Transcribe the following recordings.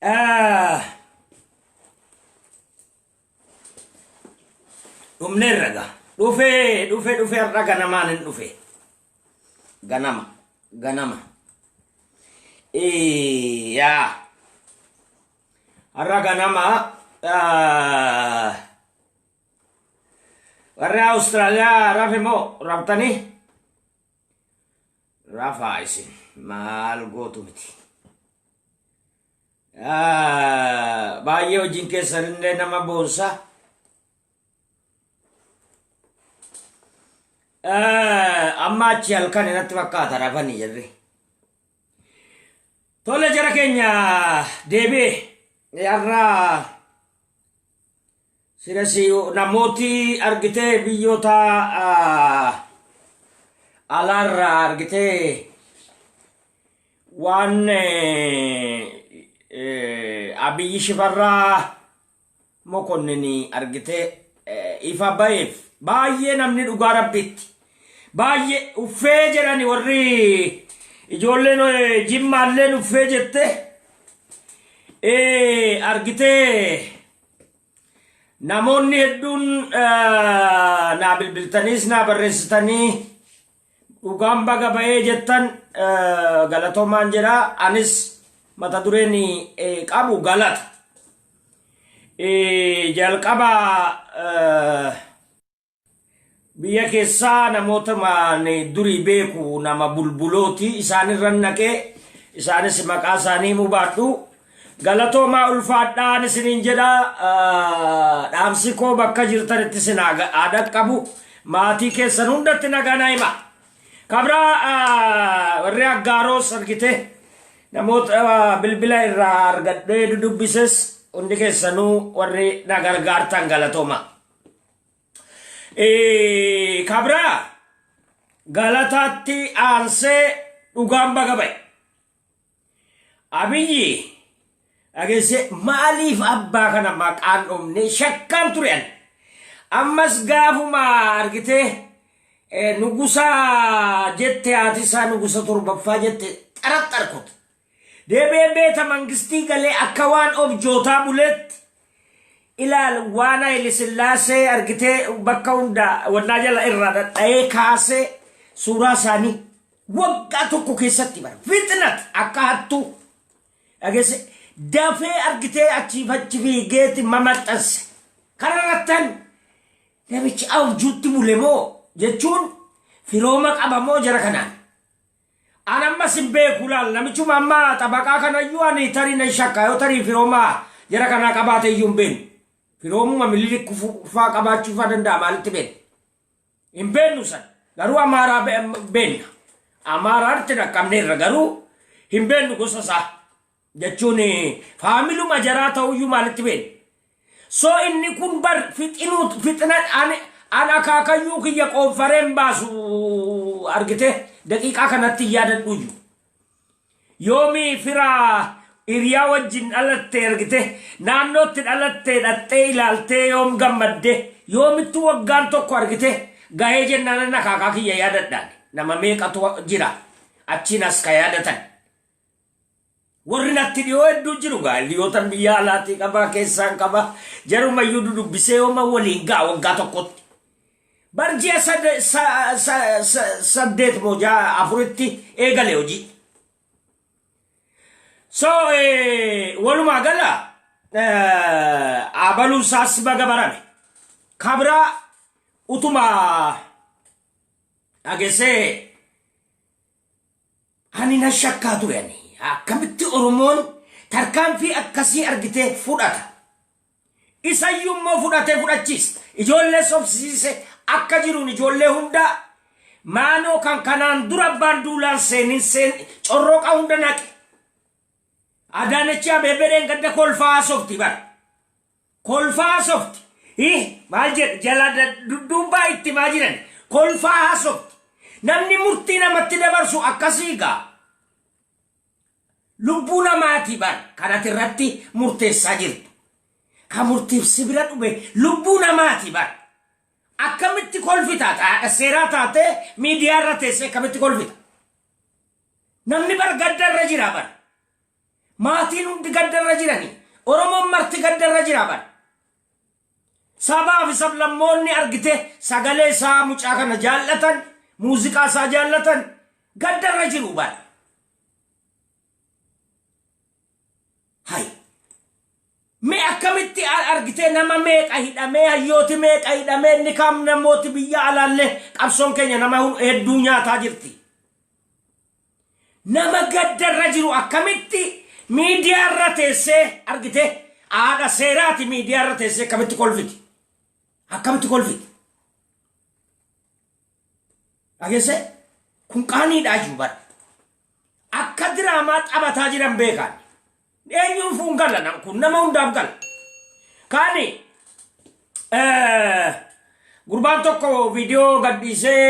Ah, dhumne raga. Dhufe har'a ganamaan hin dhufe. Ganama. Yaa. Har'a ganama warri Austraaliyaa rafe moo raftanii? Rafaa isin maal gootu miti. Baay'ee hojiin keessanillee nama boonsa. Amma achi halkan irratti fakkaata rafanii jirri. Tole jara keenya deebi'e har'a sirasi namooti argitee biyyoota alaarraa argitee waan Abiyyi Shifarraa Mokonnini argitee ifa ba'eef baay'ee namni dhugaa rabbitti baay'ee uffee jedhani warri ijoolleen jimmaalleen uffee jette argitee namoonni hedduun naa bilbiltaniis naa barreessitanii dhugaan baga ba'ee jettan galatoomaan jedha. Anis mata dureen qabu galata jalqaba biyya keessaa namoota durii beeku nama bulbulooti isaanirra naqee isaanis maqaa isaanii mubaadhu galatoomaa ulfaadhaan isiniin jedha. Dhaamsi koo bakka jirtanitti isin aadaa qabu maatii keessan hundatti nagaa hima. Kabraa warri aggaaroos argite namoota bilbila irraa argadhee dudubbises hundi keessanuu warri na gargaartan galatooma. Kabraa galataatti aansee dhugaan baga ba'e. Abiyyi dhageesse maaliif abbaa kana maqaan dhumne shakkaan turean ammas gaafuma argite nugusa jette haatisaa nugusa torbaffaa jette xaraxarkot deebee beeta mangistii galee akka waan objootaa buletti ilaal waan Haile Sillaasee argitee bakka hunda wannaa jala irraa dhadha'ee kaasee suuraa isaanii waggaa tokko keessatti bara fixnat akka hattuu dhageesse dafee argitee achi fiigeeti mamaxxanse kanarrattan namichi awjuutti bule moo jechuun firooma qaba moo jara kanaan anammas hin beeku laal namichuma amma xabaqaa kanayyuu ani tarii nan shakka yoo tarii firooma jara kanaa qabaate iyyuu hin beenu firoomuma mililikufaa qabaachuufaa danda'a maalitti beenu hin beenu san garuu amaaraa beenna amaaraatti dhaqqabneerra garuu hin beenu gosa isaa jechuun faamiluma jaraa ta'uyyuu maalitti beenu so inni kun bar fixinat ana kaakayyuu kiyya qoonfareen baasu argite daqiiqaa kanatti yaadadhuuyyu yoomii firaa hiriyaa wajjin dhalatte argite naannootti dhalatte dhattee ilaaltee yoom gammadde yoomittu waggaan tokko argite gahee jennaan ana kaakaa kiyya yaadadhaan nama meeqatu jira achiin as ka yaadatan warri natti dhiyoo hedduu jiru gaa dhiyootan biyya alaatii qaba keessaan qaba jarumayyuu dudubbisee yooma waliin gaa waggaa tokkotti barjia saddeet moja afuritti eegale hojii so walumaa gala abaluu saas baga barame kabraa utuma dhageessee ani na shakkaa ture ani akkamitti oromoon tarkaanfii akkasii argitee fudhata isayyuu immoo fudhatee fudhachiis ijoollee sobsiise akka jiruun ijoollee hunda maanoo kan kanaan dura abbaan duulaan seenin corroqa hunda naqe Adaanech Abeebeen gadda kolfaa softi bar kolfaa softi maal jedhe jala dubbaa itti maa jiran kolfaa softi namni murtii namatti dabarsu akkasii gaa lubbuu namaati bar kanatti irratti murteessaa jirtu ka murtiif sibira dhube lubbuu namaati bar akkamitti kolfita ta'a seeraa taate miidiyaa irra teessee akkamitti kolfita namni bar gaddarra jira bar maatiin hundi gaddarra jirani oromoon marti gaddarra jiraban sabaa fi sablammoonni argite sagalee isaa mucaa kana jaallatan muuziqaa isaa jaallatan gaddarra jiru baan hay me akkamitti argite nama meeqa hidhamee hayyooti meeqa hidhamee inni kam namooti biyya alaalle qabsoon keenya nama hedduu nyaataa jirti nama gaddarra jiru akkamitti miidiyaa irra teessee argite aada seeraati miidiyaa irra teessee akkamitti kolfiti agese kun qaaniidhaa juba akka diraamaa taphataa jiran beekan eenyuun fuun gala nam kun nama hundaaf gala kaani gurbaan tokko viidiyoo gadhiisee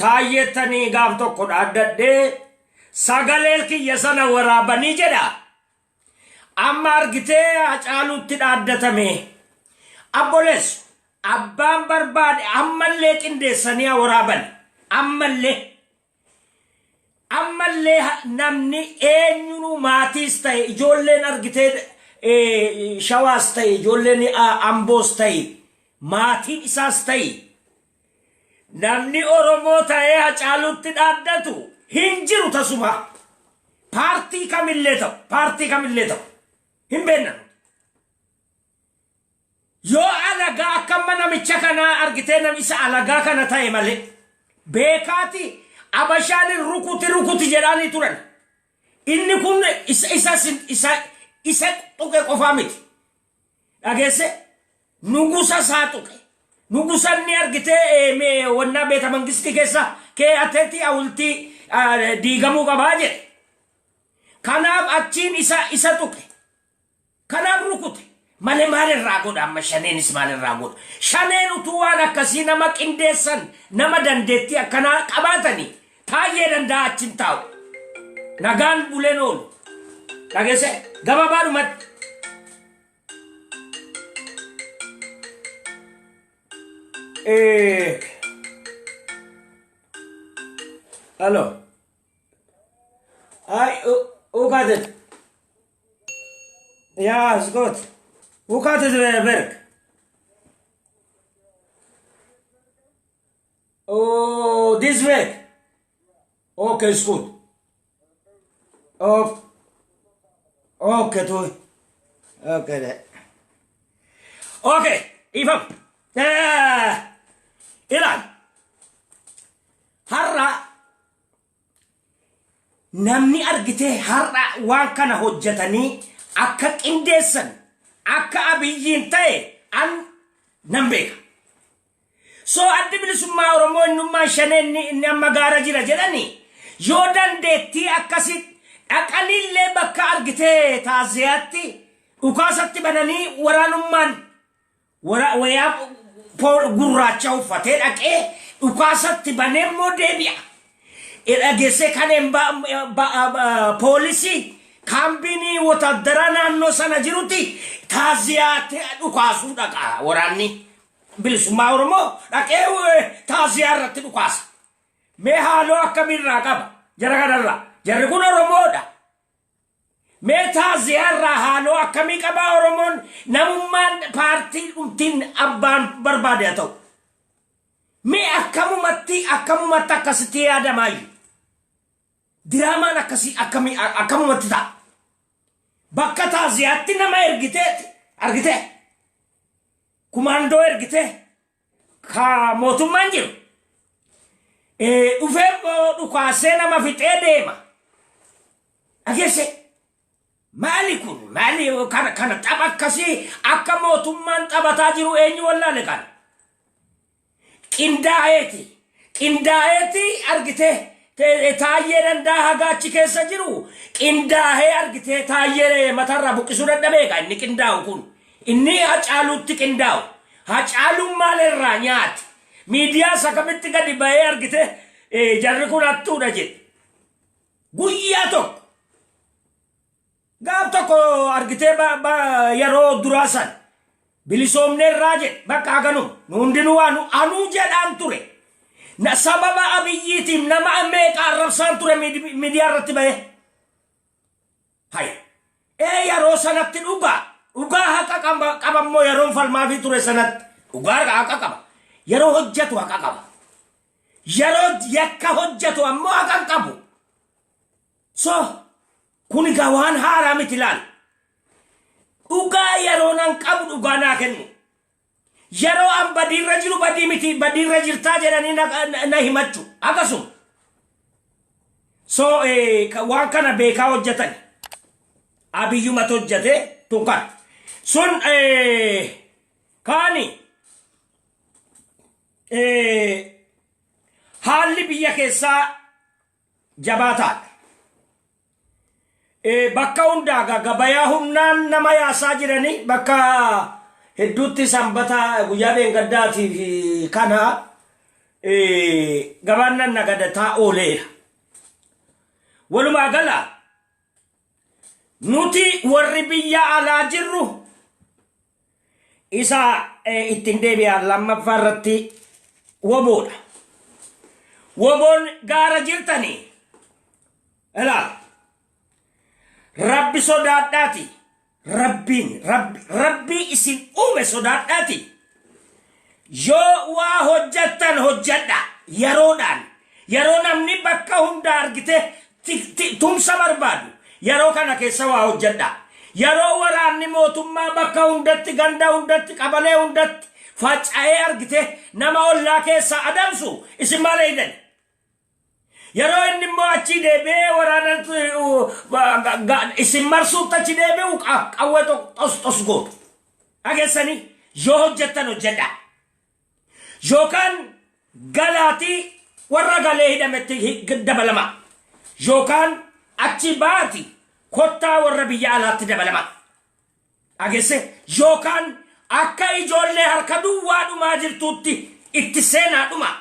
taayyettanii gaaf tokko dhaaddadhee sagaleel kiyya sana waraabanii jedha amma argitee Hacaaluutti dhaaddatame abbolees abbaan barbaade ammallee qindeessanii waraaban ammallee namni eenyunu maatiis ta'e ijoolleen argitee shawaas ta'e ijoolleen amboos ta'e maatiin isaas ta'e namni oromoo ta'ee Hacaaluutti dhaaddatu hin jiru tasuma paartii kamillee ta'u hin beeknan yoo alagaa akkamma namicha kanaa argitee namisa alagaa kana ta'e malee beekaati abashaan rukuti jedhaanii turan inni kun isa tuqe qofaa miti dhageesse nugusa isaa tuqe nugusanni argitee wannaa beeta mangistii keessa keeyateetti hawultii diigamuu qabaa jedhe kanaaf achiin isa tuqe kanaaf rukute malee maalirraa godha amma shaneenis maalirraa godha shaneen utuu waan akkasii nama qindeessan nama dandeettii akkanaa qabaatanii taayyee danda'a achin taa'u nagaan buleen oolu dhageesse gababaadhumatti Hallo. Hoe gaat het? Ja, is goed. Hoe gaat het werk? Oh, this week? Okay, is goed. Okay, doei. Okay. Okay, Ivan. Ilan. Har'a namni argite har'a waan kana hojjetanii akka qindeessan akka abiyyiin ta'e an nan beeka so addi bilisummaa oromoo innummaa shaneen inni amma gaara jira jedhanii yoo dandeettii akkasi dhaqaniillee bakka argite taaziyaatti dhukaasatti bananii waraanummaan wayaa gurraacha uffatee dhaqee dhukaasatti banee immoo deebi'a dhageesse kaneen poolisii kaambiinii wotaaddara naannoo sana jirutti taaziyaatti dhukaasuu dhaqa waraanni bilisummaa oromoo dhaqee taaziyaa irratti dhukaasa mee haaloo akkamiirraa qaba jara kanarraa jarri kun oromoodha mee taaziyaa irraa haaloo akkamii qaba oromoon namummaan paartii dhumtiin abbaan barbaade haa ta'u mee akkamumatti akkasitti yaadamaayu diraamaan akkasii akkamumatti ta'a bakka taaziyaatti nama argite kumaandoo ergite ka mootummaan jiru dhufee dhukaasee nama fixee deema dhageesse maali kun maali kana tapha akkasii akka mootummaan taphataa jiru eenyu wallaale kana qindaa'eeti argite taayyee dandaa hagaachi keessa jiru qindaa'ee argite taayyee matarraa buqqisuu dadhabeeka inni qindaa'u kun inni Hacaaluutti qindaa'u Hacaaluun maalirraa nyaati miidiyaa sakamitti gadi ba'ee argite jarri kun hattuudha jedhe guyyaa tokko gaaf tokko argite yeroo duraa san bilisoomneerraa jedhe bakka haganu hundinuu anuu jedhaan ture na sababa abiyyiitiif nama meeqa arrabsaan ture miidiyaa irratti ba'e Hay. Yeroo sanatti dhugaa haqa qabammoo yeroon falmaa fi ture sanatti dhugaa haqa qaba. Yeroo hojjetu haqa qaba. Yeroo yakka hojjetu ammoo haqa qabu. So kun egaa waan haaraa miti laal. Dhugaa yeroo nan qabu dhugaa naa kennu. Yeroo an badiirra jiru badii miti badiirra jirtaa jedhanii na himachuu akkasuma. So waan kana beekaa hojjetan. Abiyyuma hojjete tunkan. Sun kaani haalli biyya keessaa jabaataadha. Bakka hundaa gabayaa humnaan nama yaasaa jiranii bakka hedduutti sanbata guyyaa beengaddaatii fi kana gabaan nan nagadataa ooleera. Walumaa gala nuti warri biyya alaa jirru isa ittiin deebi'an lammaffaa irratti woboodha. Woboon gaara jirtanii ilaala. Rabbi sodaadhaati. Rabbii isin uume sodaadhaati. Yoo waa hojjettan hojjedha yeroodhaan. Yeroo namni bakka hunda argite tumsa barbaadu. Yeroo kana keessa waa hojjedha. Yeroo waraanni mootummaa bakka hundatti ganda hundatti qabalee hundatti faca'ee argite nama ollaa keessa adamsu isin maal eeydan. Yeroo inni immoo achi deebi'ee waraana isin marsuutti achi deebi'u qawwee tos gootu. Dhageessanii yoo hojjettan hojjedha. Yookaan galaatii warra galee hidhametti dabalama. Yookaan achi baati kottaa warra biyya alaatti dabalama. Dhageesse yookaan akka ijoollee harka duwwaadhumaa jirtuutti itti seenaadhuma.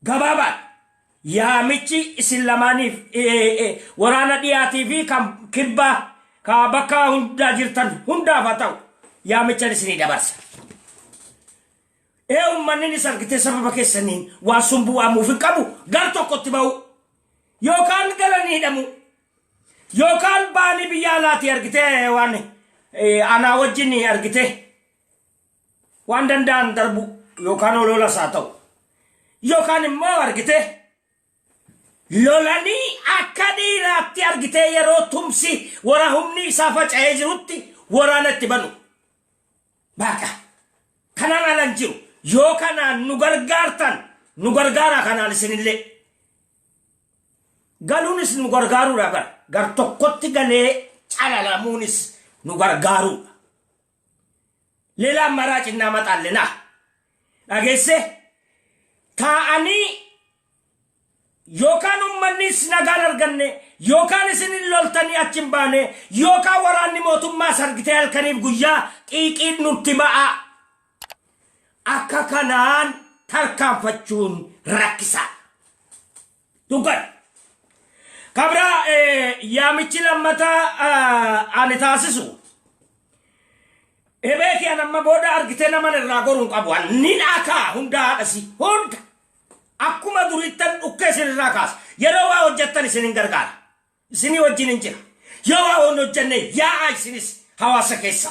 Gabaabaan yaamichi isin lamaaniif waraana dhiyaatii fi kan kibbaa ka bakka hundaa jirtan hundaaf haa ta'u yaamichan isinii dabarsa. Uummannis argitee sababa keessaniin waan sun bu'aamuuf hin qabu gar tokkotti ba'u yookaan galanii hidhamu yookaan baanii biyya alaatii argitee waan anaa wajjin argitee waan danda'an darbu yookaan ololas haa ta'u. Yookaan immoo argite lolanii akka dhiiraatti argite yeroo tumsi wara humni isaa faca'ee jirutti waraana itti banu. Baaka kanaan alan jiru yoo kanaan nu gargaartan nu gargaara kanaan isinillee. Galuunis nu gargaaruudha gar tokkotti galee calalamuunis nu gargaaruudha. Leelaan maraa cinnaa maxaallenaa dhageesse. Ta'anii yookaan uummannis nagaan arganne yookaan isin loltanii achi baane yookaan waraanni mootummaa sargitee halkaniif guyyaa qiiqiin nutti ba'a. Akka kanaan tarkaanfachuun rakkisaa. Dhugan kabraa yaamichi lammataa ani taasisu. Ebeeki anamma booda argitee naman irraa goruun qabu. Nin akaa hundaa haadhasi hunda. Akkuma durittan dhukkee isin irraa kaasa. Yeroo waa hojjettan isin hin gargaara. Isinii wajjin hin jira. Yoo waa hin hojjenne yaa'aa isinis hawaasa keessa.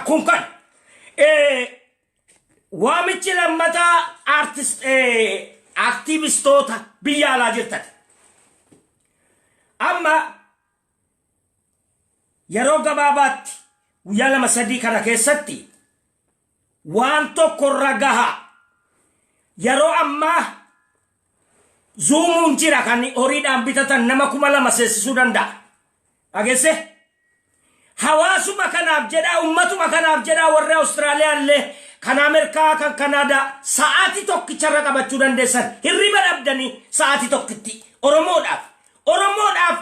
Kun kan waamichi lammataa aktiivistoota biyya alaa jirtan. Amma yeroo gabaabaatti guyyaa lama sadii kana keessatti waan tokko irra gaha. Yeroo ammaa zuumuun jira kan horiidhaan bitatan nama 2,000 seessisuu danda'a. Dhageesse hawaasuma kanaaf jedhaa ummatuma kanaaf jedhaa warri Awustiraaliyaallee kan Ameerikaa kan Kanaadaa sa'aatii tokkicharra qabachuu dandeessan hirriba dhabdanii sa'aatii tokkitti Oromoodhaaf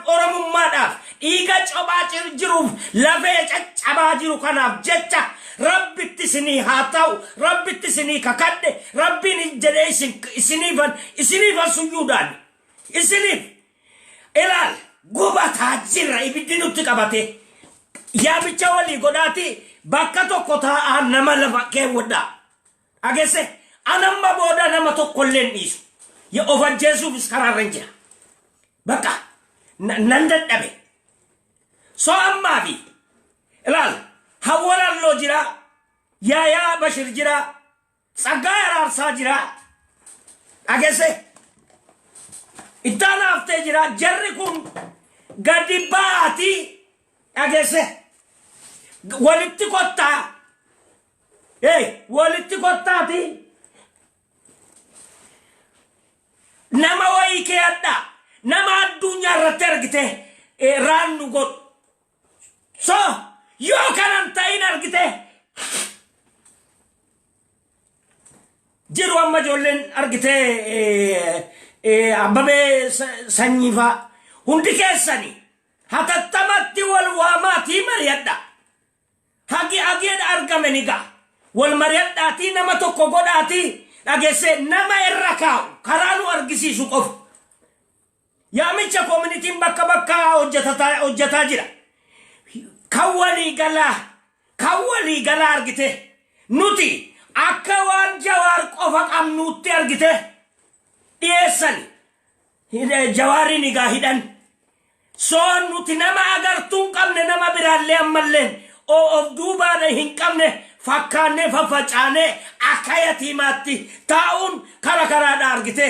Oromummaadhaaf dhiiga cobaa jiruuf lafee caccabaa jiru kanaaf jecha rabbitti isinii haa ta'u rabbitti isinii kakadhe rabbiin jedhee isiniifan suyyuudhaan isiniif ilaal gubataa jirra ibiddi nutti qabate yaamicha walii godhaati bakka tokko taa'aa nama lafa keewwadhaa. Dhageesse anamma booda nama tokkolleen dhiisu of ajjeesuufis karaarra jira. Bakka nan dadhabe so ammaa fi ilaal hawwalaan loo jira yaayaa bashir jira tsaggaa araarsaa jira agese iddaan haftee jira jarri kun gadi baati agese walitti kottaa walitti kottaati nama wayii kee adda nama addunyaa irratti argite raannu godhu so yoo kanan ta'in argite jiru amma ijoolleen argite Abbabee Sanyiifaa hundi keessanii hatattamatti wal waamaatii mari'adha hageedha argame ni ga'a wal mari'adhaatii nama tokko godhaatii dhageesse nama irra kaa'u karaa nu argisiisu qofu yaamicha koominitiin bakka bakka hojjetaa jira kan walii galaa argite nuti akka waan Jawaar qofa qabnuutti argite dhiyeessani Jawaariin egaa hidhan soon nuti nama agartuun qabne nama biraallee ammalleen of duubaadha hin qabne fakkaannee faffacaanee akka yatiimaatti taa'uun karaadha argite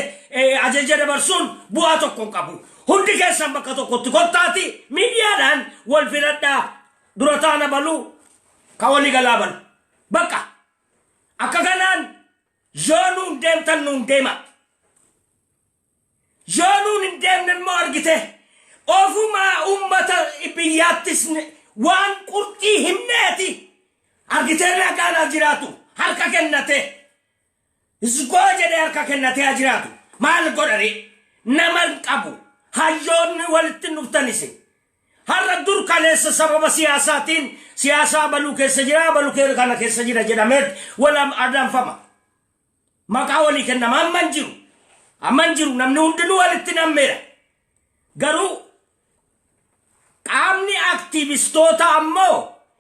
ajaja dabarsuun bu'aa tokko qabu hundi keessan bakka tokkotti kottaati miidiyaadhaan wal filadhaa dura taana baluu ka walii galaa balu bakka akka kanaan joonuun deemtan nuun deema joonuun hin deemne immoo argite ofumaa ummata biyyaattis waan qurxii himneeti argite nagaan jiraatu harka kennate isgoo jedhe harka kennate jiraatu maal godhani naman qabu hayyoonni walitti nuftanisi har'a dur kaleessa sababa siyaasaatiin siyaasaa baluu keessa jira baluu kana keessa jira jedhameet wala adanfama maqaa walii kennama amman jiru namni hundinuu walitti nammeera garuu qaamni aktiivistoota ammoo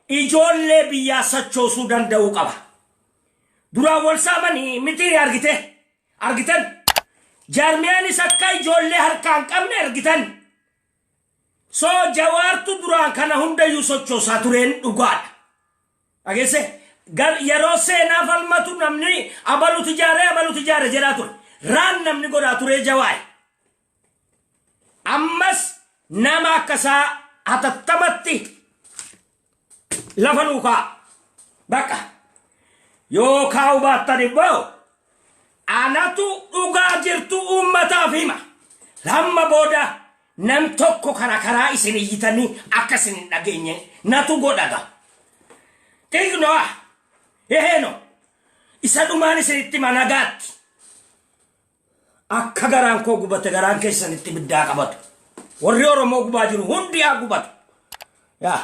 ijoollee biyyaa sochoosuu danda'uu qaba duraan wal saamanii miti argitan jaarmiyaanis akka ijoollee harkaan qabne argitan so Jawaartu duraan kana hundayyuu sochoosaa tureen dhugaadha dhageesse yeroo seenaa falmatu namni abalutu ijaare jedhaa ture raan namni godhaa turee Jawaar ammas nama akkasaa hatattamatti lafa nuukaa bakka yoo kaa'u baattan ibboo anatu dhugaa jirtu uummataaf hima lamma booda nam tokko karaa isin iyyitanii akka isin hin dhageenye natu godhaga xiqqnoa eheeno isa dhumaan isinitti managaatti akka garaan koo gubate garaan keessanitti biddaa qabatu warri Oromoo gubaa jiru hundi haa gubatu yaa